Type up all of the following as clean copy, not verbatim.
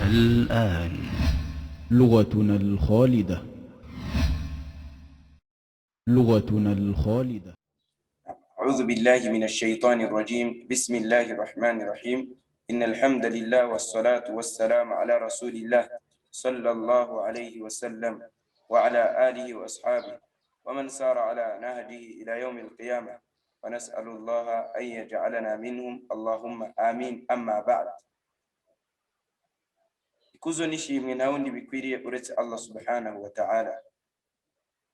الآن لغتنا الخالدة. لغتنا الخالدة. أعوذ بالله من الشيطان الرجيم. بسم الله الرحمن الرحيم. إن الحمد لله والصلاة والسلام على رسول الله صلى الله عليه وسلم وعلى آله وأصحابه ومن سار على نهجه إلى يوم القيامة، ونسأل الله أن يجعلنا منهم، اللهم آمين. أما بعد، ikuzo nishimwe nta wundi bikwiriye uretse Allah subhanahu wa ta'ala.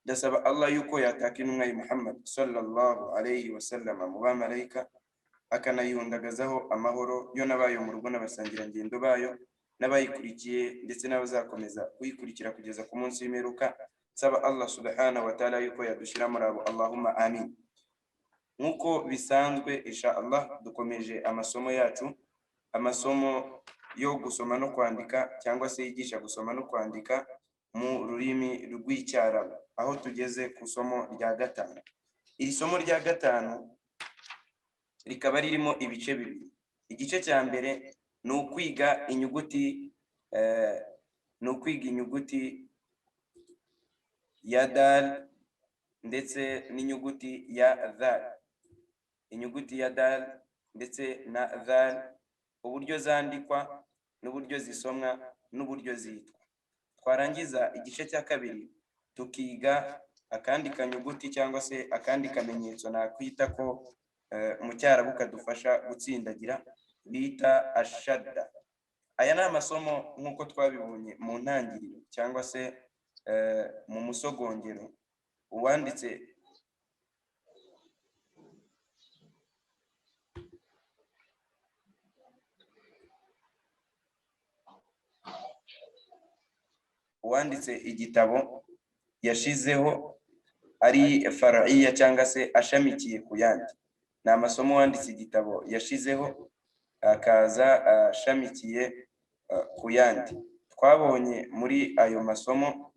Ndasaba Allah yuko yataka intumwa ya Muhammad sallallahu alayhi wa sallam mu bamarayika, akanayihundagazaho amahoro yo n'abayo mu rugo n'abasangira ngendo bayo n'abayikurikiye ndetse n'abazakomeza kuyikurikira kugeza ku munsi w'imperuka. Saba Allah subhanahu wa ta'ala yuko yadushira muri abo, Allahumma amin. Nkuko bisanzwe insha Allah dukomeje amasomo yacu, amasomo yo gusoma no kwandika cyangwa se yigisha gusoma no kwandika mu rurimi rw'icyarabu, aho tugeze ku somo rya gatanu. Iri somo rya gatanu rikaba ririmo ibice bibiri. Igice cya mbere ni ukwiga inyuguti ya dal ndetse n'inyuguti ya dhal. Inyuguti ya dal ndetse na dhal, uburyo zandikwa n'uburyo zisomwa n'uburyo zitwa. Twarangiza igice cya kabiri tukiga akandi kanyuguti cyangwa se akandi kamenyetso nakwita ko mu cyarabu kadufasha gutsindagira, bita ashadda. Aya ni amasomo nk'uko twabibonye mu ntangiriro cyangwa se mu musogongero. Uwanditse igitabo yashizeho ari far'iyya cyangwa se ashamikiye ku yandi. Ni amasomo wanditse igitabo yashizeho akaza ashamikiye ku yandi. Twabonye muri ayo masomo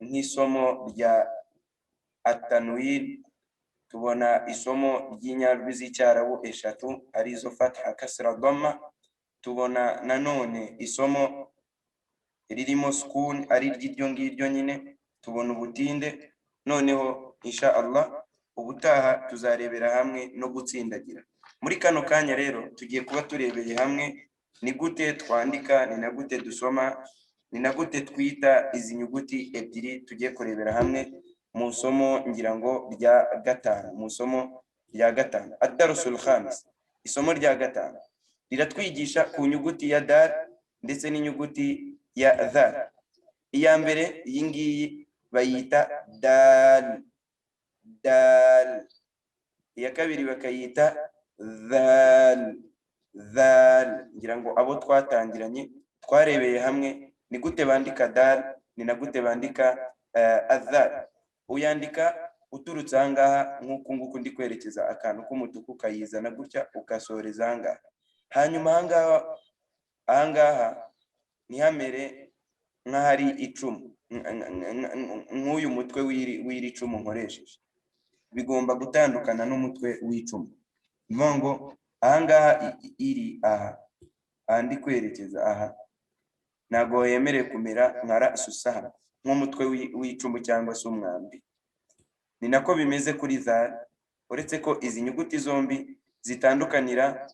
nk'isomo rya at-tanwin, tubona isomo ry'inyajwi z'icyarabu eshatu arizo fatha, kasra, dhamma. Tubona nanone isomo ririmo sukun ari ry'iryo ngiryo nyine. Tubona ubutinde. Noneho insha Allah ubutaha tuzarebera hamwe no gutsindagira. Muri kano kanya rero tugiye kuba turebeye hamwe ni gute twandika, ni na gute dusoma, ni na gute twita izi nyuguti ebyiri. Tugiye kurebera hamwe mu somo ngira ngo rya gatanu. Mu somo rya gatanu, ad-darsul khamis, isomo rya gatanu, riratwigisha ku nyuguti ya dal ndetse n'inyuguti ya dhal. Iya mbere iyi ngiyi bayita dal, dal. Iya kabiri bakayita dhal, dhal. Ngira ngo abo twatangiranye twarebeye hamwe ni gute bandika dal, ni na gute bandika adhal. Uyandika uturutse ahangaha nk'uku nguku ndi kwerekeza akantu k'umutuku, ukayizana gutya ukasoreza ahangaha. Hanyuma ahangaha ntihamere nk'ahari icumu, nk'uyu mutwe w'iri cumu nkoresheje. Bigomba gutandukana n'umutwe w'icumu. Niyo ngo ahangaha iri aha ndi kwerekeza aha ntabwo yemerewe kumera nka rasusaha, nk'umutwe w'icumu cyangwa se umwambi. Ni nako bimeze kuri dhal, uretse ko izi nyuguti zombi zitandukanira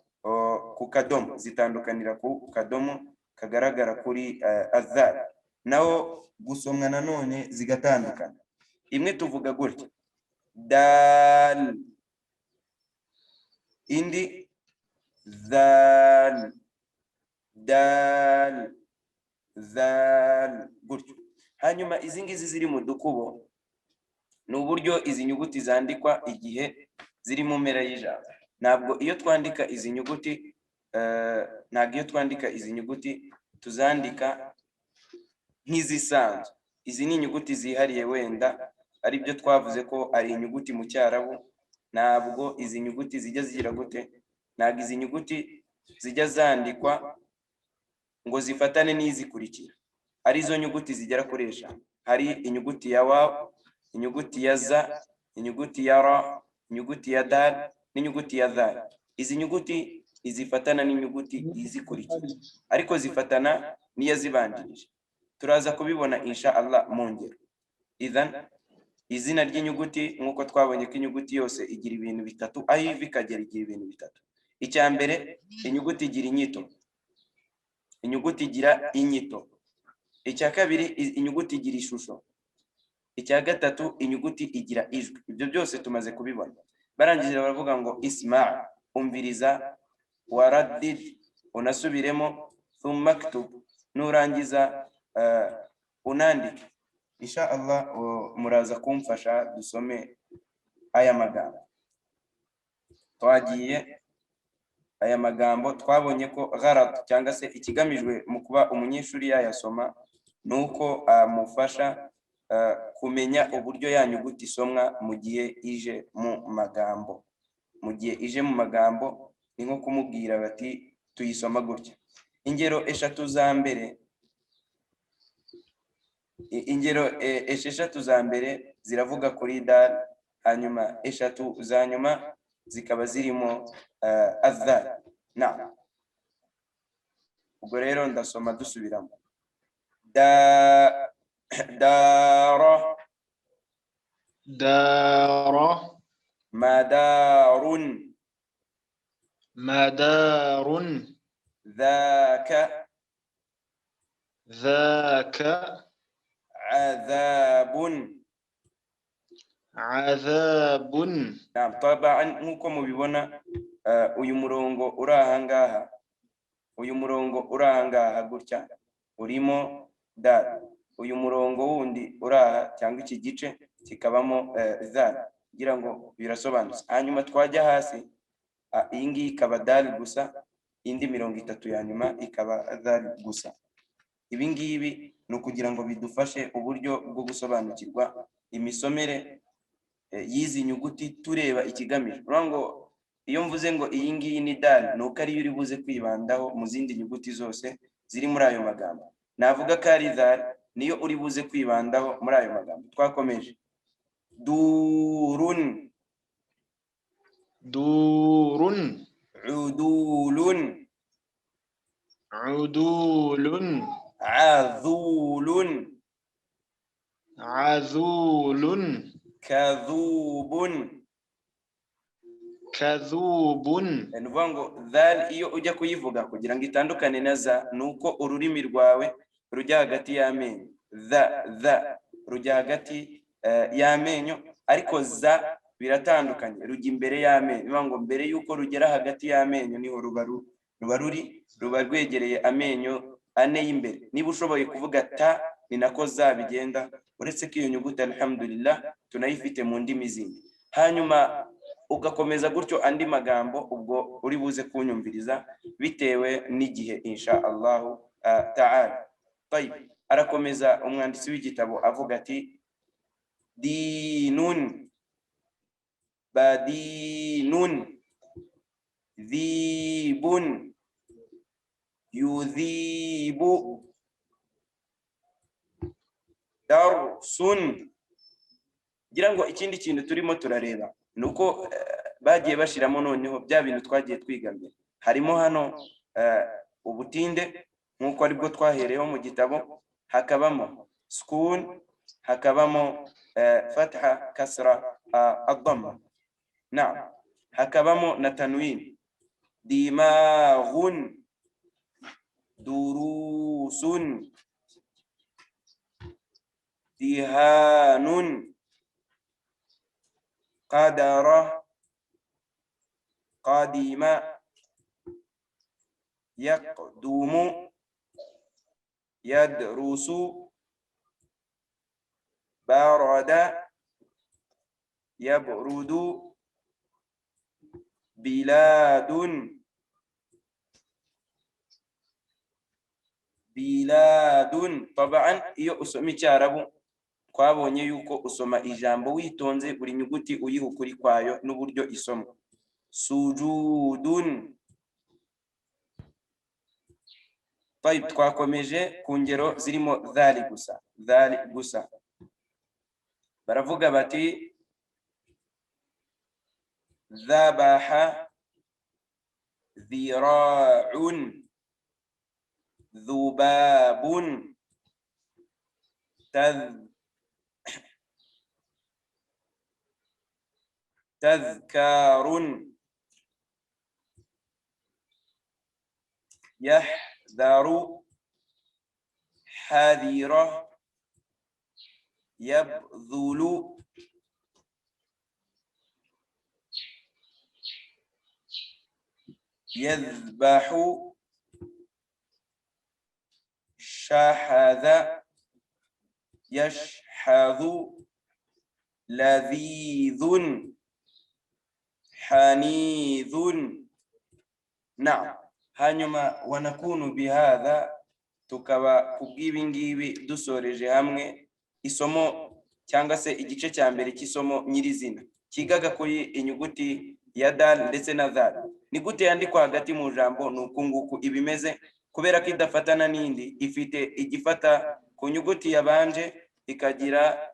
ku kadomo, zitandukanira ku kadomo kagaragara kuri adhal. Naho gusomwa nanone zigatandukana. Imwe tuvuga gutya dal, indi dhal, dal, dhal, gutyo. Hanyuma izi ngizi ziri mu dukubo ni uburyo izi nyuguti zandikwa igihe ziri mu mpera y'ijambo. Ntabwo iyo twandika izi nyuguti tuzandika nk'izisanzwe. Izi ni inyuguti zihariye, wenda ari byo twavuze ko ari inyuguti mu cyarabu. Ntabwo izi nyuguti zijya zigira gute, ntabwo izi nyuguti zijya zandikwa ngo zifatane n'izikurikira. Arizo nyuguti zigera kuri eshanu. Hari inyuguti ya waw, inyuguti ya za, inyuguti ya ra, inyuguti ya dal n'inyuguti ya dhal. izi nyuguti izifatana n'inyuguti izikurikira ariko zifatana n'iyazibanjirije. Turaza kubibona insha Allah mu ngero. Idhan izina ry'inyuguti nk'uko twabonye ko inyuguti yose igira ibintu bitatu, aho iva ikagera igira ibintu bitatu. Icya mbere, inyuguti igira inyito. Inyuguti igira inyito. Icya kabiri, inyuguti igira ishusho. Icya gatatu, inyuguti igira ijwi. Ibyo byose tumaze kubibona. Barangije baravuga ngo isma', umviriza, waraddid, unasubiremo, thumma aktub, nurangiza unandike. Insha Allah muraza kumfasha dusome aya magambo. Twagiye aya magambo twabonye ko gharad cyangwa se ikigamijwe mu kuba umunyeshuri yayasoma nuko amufasha kumenya uburyo ya nyuguti isomwa mu gihe ije mu magambo. Mu gihe ije mu magambo ni nko kumubwira bati tuyisoma gutya. Ingero eshatu za mbere, ingero esheshatu za mbere ziravuga kuri dal, hanyuma eshatu za nyuma zikaba zirimo adhal. Na ubwo rero ndasoma dusubiramo. Dara, دار madarun, مدار dhaka, ذاك adhabun. عذاب. Taban nkuko mubibona uyu murongo uri ahangaha, uyu murongo uri ahangaha gutya urimo dal, uyu murongo wundi uri aha cyangwa iki gice kikabamo zal, kugira ngo birasobanutse. Hanyuma twajya hasi, iyi ngiyi ikaba dal gusa, indi 30 ya nyuma ikaba zal gusa. Ibi ngibi ni ukugira ngo bidufashe uburyo bwo gusobanukirwa imisomere y'izi nyuguti tureba ikigamije. Ngo iyo mvuze ngo iyi ngiyi ni dal, nuko ari uri buze kwibandaho mu zindi nyuguti zose ziri muri ayo magambo. Navuga ko ari zal, niyo uri buze kwibandaho muri ayo magambo. Twakomeje. Durun, دور udulun, عدول azulun, عذول kadhubun. كذوب. Ni ngo dhal iyo ujya kuyivuga kugira ngo itandukane na za, nuko ururimi rwawe rujya hagati y'amenyo. Dha rujya hagati y'amenyo, ariko za biratandukanye, rujya imbere y'amenyo. Ngo mbere yuko rugera hagati y'amenyo niho ruba rwegereye amenyo ane y'imbere. Niba ushoboye kuvuga ta, ni nako za bigenda, uretse ko iyo nyuguti alhamdulillah tunayifite mu ndimi zindi. Hanyuma ugakomeza gutyo andi magambo, ubwo uri buze kunyumviriza bitewe n'igihe insha Allah ta'ala. Tayib, arakomeza umwanditsi w'igitabo avuga ati dinun, badinun, dhibun, yudhibu, darsun. Ngira ngo ikindi kintu turimo turareba nuko bagiye bashiramo noneho bya bintu twagiye twiga mbere. Harimo hano ubutinde nkuko aribwo twahereyeho mu gitabo, hakabamo sukun, hakabamo fatha, kasra, ad-damma. Naam, hakabamo na tanwin. Dimaghun, durusun, dihanun, qadara, qadima, yaqdumu, yadrusu, barada, yabrudu, biladun, biladun. Taban iyo usoma icyarabu twabonye yuko usoma ijambo witonze, buri nyuguti uyiha ukuri kwayo n'uburyo isomwa. Sujudun. Tayib, twakomeje ku ngero zirimo dhali gusa. Dhali gusa baravuga bati dhabaha, ذراع ذباب تذكار يحذر حذر يبذل يذبح شحذ يشحذ لذيذ حنيذ. نعم. hanyuma wanakunu bihadha, tukaba kubw'ibi ngibi dusoreje hamwe isomo cyangwa se igice cya mbere cy'isomo nyirizina kigaga kuri inyuguti ya dal ndetse na dhal. Ni gute yandikwa hagati mu jambo? Nuko nguku ibimeze, kubera ko idafatana n'indi, ifite igifata ku nyuguti yabanje, ikagira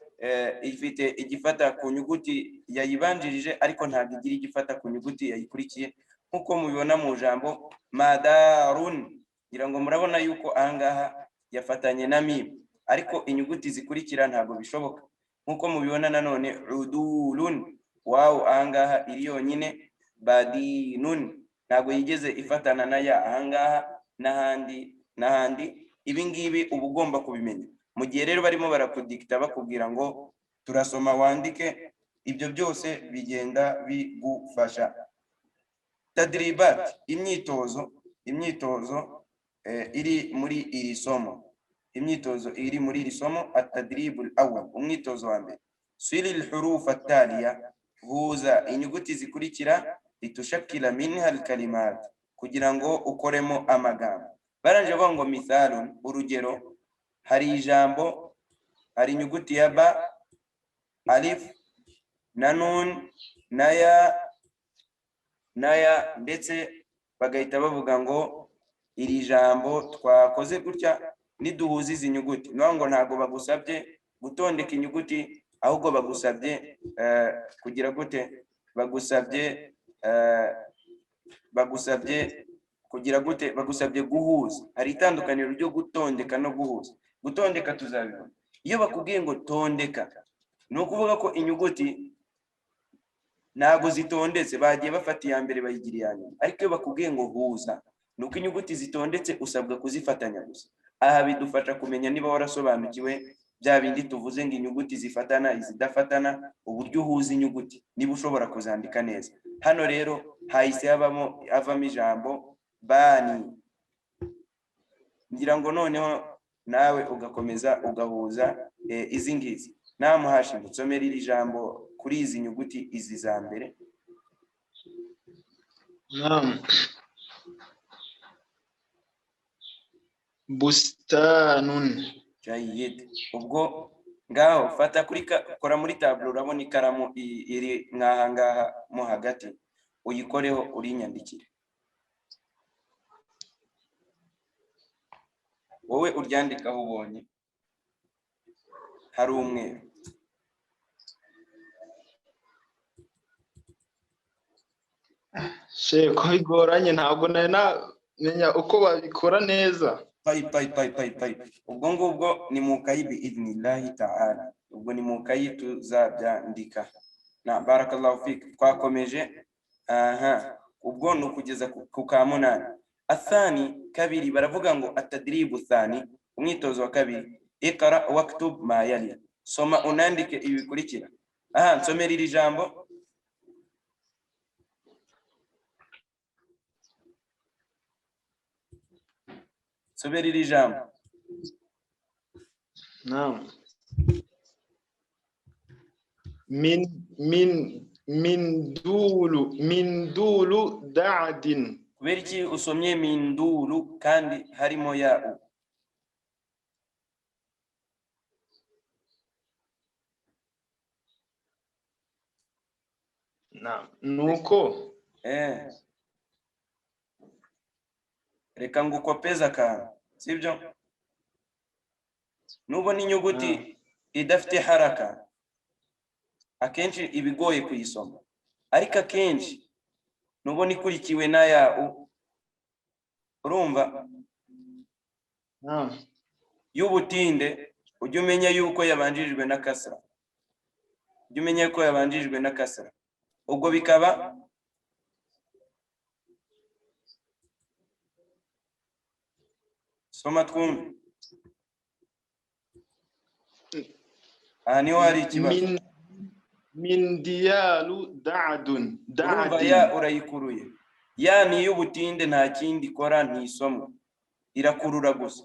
ifite igifata ku nyuguti yayibanjirije, ariko ntabwo igira igifata ku nyuguti yayikurikiye, nkuko mubibona mu jambo madarun. Ngira ngo murabona yuko ahangaha yafatanye na mim, ariko inyuguti zikurikira ntabwo bishoboka. Nkuko mubibona nanone udulun, waw ahangaha iri yonyine. Badinun ntabwo yigeze ifatana na ya ahangaha n'ahandi. Ibi ngibi uba ugomba kubimenya mu gihe rero barimo barakudikita bakubwira ngo turasoma wandike. Ibyo byose bigenda bigufasha. Tadribat, imyitozo iri muri iri somo. At-tadribul awwal, umwitozo wa mbere. Swili al-huruf at-taliya, huza inyuguti zikurikira, litushakila minha al-kalimat, kugira ngo ukoremo amagambo. Baranje ngo mithalun, urugero, hari ijambo, hari inyuguti ya ba, alif na nun na ya, ndetse bagahita bavuga ngo iri jambo twakoze gutya niduhuza izi nyuguti. Ngo ntago bagusabye gutondeka inyuguti, ahubwo bagusabye kugira gute, bagusabye kugira gute, bagusabye guhuza. Hari itandukaniro ryo gutondeka no guhuza. Gutondeka tuzabibona. Iyo bakubwiye ngo tondeka, ni ukuvuga ko inyuguti ntago zitondetse, bagiye bafata iya mbere bayigira iya nyuma. Ariko iyo bakubwiye ngo huza, nuko inyuguti zitondetse usabwa kuzifatanya gusa. Aha bidufasha kumenya niba warasobanukiwe bya bindi tuvuze ngo inyuguti zifatana, izidafatana, uburyo uhuza inyuguti, niba ushobora kuzandika neza. Hano rero hahise avamo ijambo bani. Ngira ngo noneho nawe ugakomeza ugahuza izi ngizi. Namuhashi nsomera iri jambo kuri izi nyuguti izi za mbere. Naam. Bustanun. Jayid. Ubwo ngaho fata kora muri tableau, urabona ikaramu iri ngaha mo hagati, uyikoreho urinyandikire. Wowe uryandikaho ubonye hari umweru. Sheko igoranye, ntabwo nari namenya uko babikora neza. Ubwo ngubwo ni mu kayi biidhnillahi ta'ala. Ubwo ni mu kayi tuzabyandika. Na barakallahu fik. Twakomeje. Ubwo ni ukugeza ku ka munani. Athani, kabiri, baravuga ngo at-tadribu thani, umwitozo wa kabiri. Iqra waktub ma yali, soma unandike ibi bikurikira. Nsomera iri jambo. Somera iri jambo. Naam. Min dulu da'din. Kubera iki usomye min dulu kandi harimo ya? Nuko reka ngukopeza akantu, sibyo? Nubona inyuguti idafite haraka, akenshi ibigoye kuyisoma, ariko akenshi nubona ikurikiwe na ya, urumva naam y'ubutinde ujye umenya yuko yabanjirijwe na kasra, ujye umenya ko yabanjirijwe na kasra, ubwo bikaba soma twumve. Aha niho hari ikibazo. min diyalu da'dun Urumva da'din ya urayikuruye, ya ni y'ubutinde nta kindi ikora ntisomwa, irakurura gusa.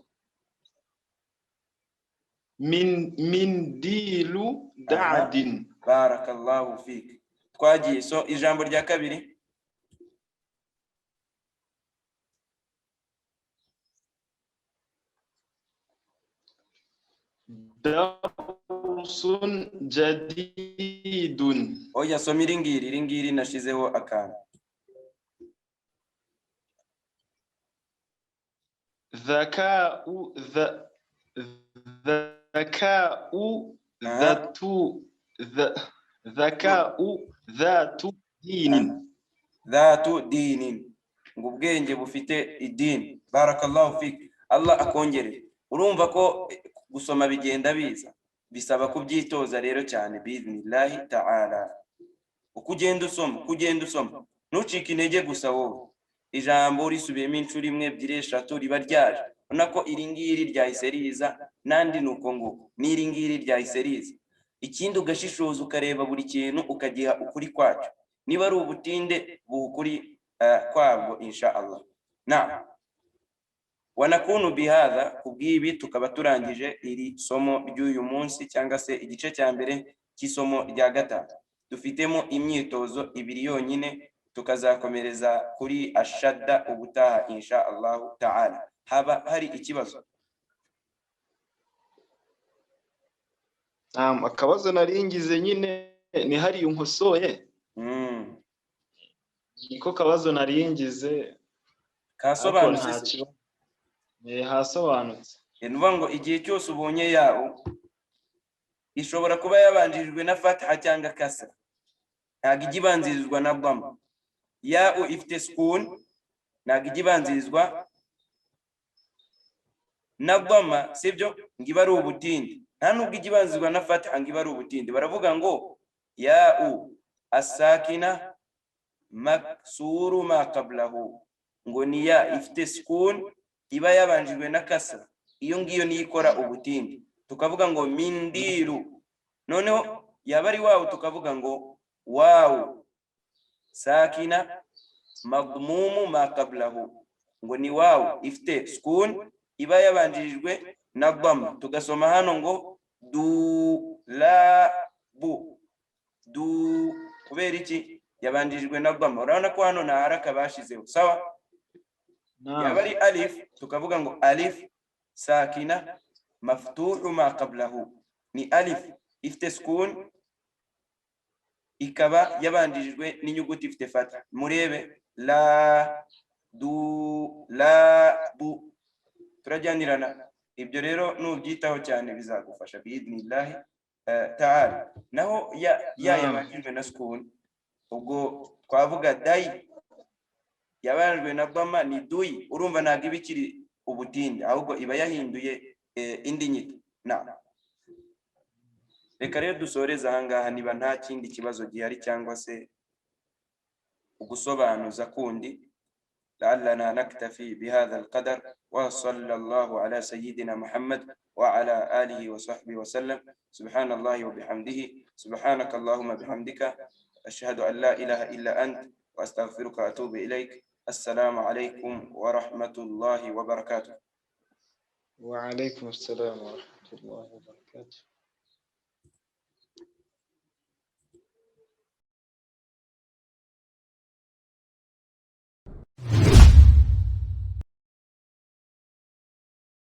min dilu da'din Barakallahu fik. Twagiye. So ijambo rya kabiri darsun jadidun oya soma iringiri nashizeho akantu. dhaka'u dhatu dinin Dhatu dinin, ngo ubwenge bufite idini. Barakallahu fik. Allah akongere. Urumva ko gusoma bigenda biza, bisaba kubyitoza rero cyane biidhnillahi ta'ala. Ukugenda usoma ntucike intege gusa wowe, ijambo risubiyemo inshuro imwe ebyiri eshatu riba ryaje. Ubona ko iringiri ryahise riza, nandi nuko ngo n'iringiri ryahise riza. Ikindi ugashishoza ukareba buri kintu ukagiha ukuri kwacyo, niba ari ubutinde buhukuri kwabwo insha Allah. Na wanakunu bihadha, kubwibi tukaba turangije iri somo ry'uyu munsi cyangwa se igice cya mbere cy'isomo rya gatatu. Dufitemo imyitozo ibiri yonyine, tukazakomereza kuri ashadda ubutaha insha Allah ta'ala. Haba hari ikibazo? akabazo naringize nyine ni hari unkosoye niko kabazo naringize kasobanutse. hasobanutse. Nuvuga ngo igihe cyose ubonye yawo ishobora kuba yabanjirijwe na fatha cyangwa kasra, ntabwo ijya ibanzirizwa na dhamma. Yawo ifite sukun, ntabwo ijya ibanzirizwa na dhamma, sibyo? Ngo iba ari ubutinde. Nta nubwo ijya ibanzirizwa na fatha, ngo iba ari ubutinde. Baravuga ngo yawo asakina maksuru ma qablahu, ngo ni ya ifite sukun iba yabanjijwe na kasra, iyo ngiyo niyo ikora ubutinde. Tukavuga ngo mindiru, noneho yaba ari wawu tukavuga ngo wawu sakina madmumu ma qablahu, ngo ni wawu ifite sukun iba yabanjirijwe na dhamma. Tugasoma hano ngo du la bu, du kubera iki yabanjirijwe na dhamma? Urabona ko hano nta haraka bashizeho, sawa? Yaba ari alif tukavuga ngo alif sakina maftuhu ma qablahu, ni alif ifite sukun ikaba yabanjirijwe n'inyuguti ifite fatha. Murebe la du la bu, turajyanirana. Ibyo rero nubyitaho cyane bizagufasha biidhnillahi ta'ala. Naho yabanjirijwe na sukun, ubwo twavuga dai yabanjwe na dhamma ni dui. Urumva ntabwo iba ikiri ubutinde, ahubwo iba yahinduye indi nyito. Na reka rero dusoreza ahangaha, niba nta kindi kibazo gihari cyangwa se ugusobanuza kundi. لعلنا نكتفي بهذا القدر، وصلى الله على سيدنا محمد وعلى آله وصحبه وسلم. سبحان الله وبحمده، سبحانك اللهم بحمدك، أشهد أن لا إله إلا أنت، وأستغفرك وأتوب إليك. السلام عليكم ورحمة الله وبركاته. وعليكم السلام ورحمة الله وبركاته.